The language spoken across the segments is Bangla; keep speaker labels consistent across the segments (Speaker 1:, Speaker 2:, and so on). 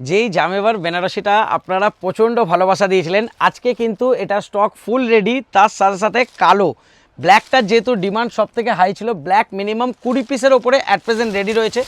Speaker 1: যেই জামেবার বেনারসিটা আপনারা প্রচণ্ড ভালোবাসা দিয়েছিলেন, আজকে কিন্তু এটা স্টক ফুল রেডি। তার সাথে সাথে কালো ব্ল্যাকটার যেহেতু ডিমান্ড সব থেকে হাই ছিল, ব্ল্যাক মিনিমাম 20 পিসের ওপরে অ্যাট প্রেজেন্ট রেডি রয়েছে।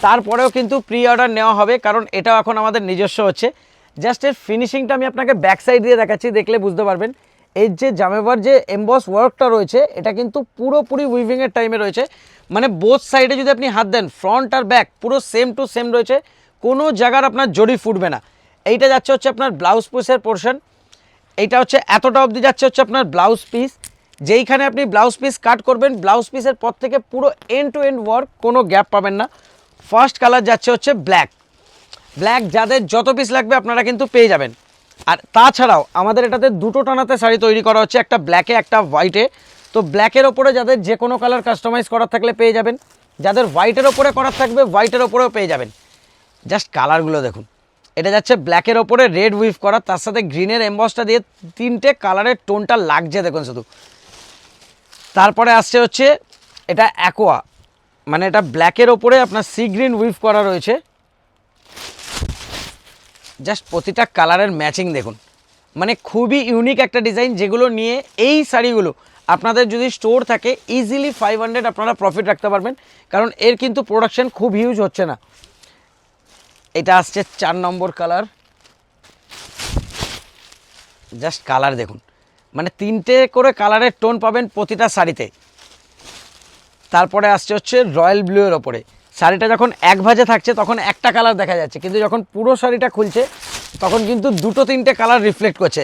Speaker 1: তারপরেও কিন্তু প্রি অর্ডার নেওয়া হবে, কারণ এটাও এখন আমাদের নিজস্ব হচ্ছে। জাস্ট এর ফিনিশিংটা আমি আপনাকে ব্যাক সাইড দিয়ে দেখাচ্ছি, দেখলে বুঝতে পারবেন। এর যে জামেবার যে এমবস ওয়ার্কটা রয়েছে, এটা কিন্তু পুরোপুরি উইভিংয়ের টাইমে রয়েছে। মানে বোথ সাইডে যদি আপনি হাত দেন, ফ্রন্ট আর ব্যাক পুরো সেম টু সেম রয়েছে, কোনো জায়গার আপনার জড়ি ফুটবে না। এইটা যাচ্ছে হচ্ছে আপনার ব্লাউজ পিসের পোর্শন। এইটা হচ্ছে এতটা অবধি যাচ্ছে হচ্ছে আপনার ব্লাউজ পিস। যেইখানে আপনি ব্লাউজ পিস কাট করবেন, ব্লাউজ পিসের পর থেকে পুরো এন্ড টু এন্ড ওয়ার্ক, কোনো গ্যাপ পাবেন না। ফার্স্ট কালার যাচ্ছে হচ্ছে ব্ল্যাক। ব্ল্যাক যাদের যত পিস লাগবে আপনারা কিন্তু পেয়ে যাবেন। আর তাছাড়াও আমাদের এটাতে দুটো টানাতে শাড়ি তৈরি করা হচ্ছে, একটা ব্ল্যাকে একটা হোয়াইটে। তো ব্ল্যাকের ওপরে যাদের যে কোনো কালার কাস্টমাইজ করার থাকলে পেয়ে যাবেন, যাদের হোয়াইটের ওপরে করার থাকবে হোয়াইটের ওপরেও পেয়ে যাবেন। জাস্ট কালারগুলো দেখুন, এটা যাচ্ছে ব্ল্যাকের ওপরে রেড উইভ করা, তার সাথে গ্রিনের এমবসটা দিয়ে তিনটে কালারের টোনটা লাগছে দেখুন শুধু। তারপরে আসছে হচ্ছে এটা অ্যাকোয়া, মানে এটা ব্ল্যাকের ওপরে আপনার সি গ্রিন উইভ করা রয়েছে। জাস্ট প্রতিটা কালারের ম্যাচিং দেখুন, মানে খুবই ইউনিক একটা ডিজাইন, যেগুলো নিয়ে এই শাড়িগুলো আপনাদের যদি স্টোর থাকে ইজিলি 500 আপনারা প্রফিট রাখতে পারবেন, কারণ এর কিন্তু প্রোডাকশন খুব হিউজ হচ্ছে না। এটা আসছে 4 নম্বর কালার। জাস্ট কালার দেখুন, মানে তিনটে করে কালারের টোন পাবেন প্রতিটা শাড়িতে। তারপরে আসছে হচ্ছে রয়্যাল ব্লুয়ের ওপরে। শাড়িটা যখন এক ভাজে থাকছে তখন একটা কালার দেখা যাচ্ছে, কিন্তু যখন পুরো শাড়িটা খুলছে তখন কিন্তু দুটো তিনটে কালার রিফ্লেক্ট করছে।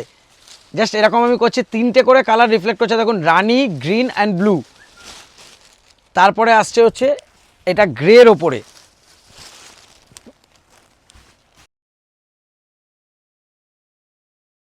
Speaker 1: জাস্ট এরকম আমি করছি, তিনটে করে কালার রিফ্লেক্ট করছে দেখুন, রানি, গ্রিন অ্যান্ড ব্লু। তারপরে আসছে হচ্ছে এটা গ্রের ওপরে।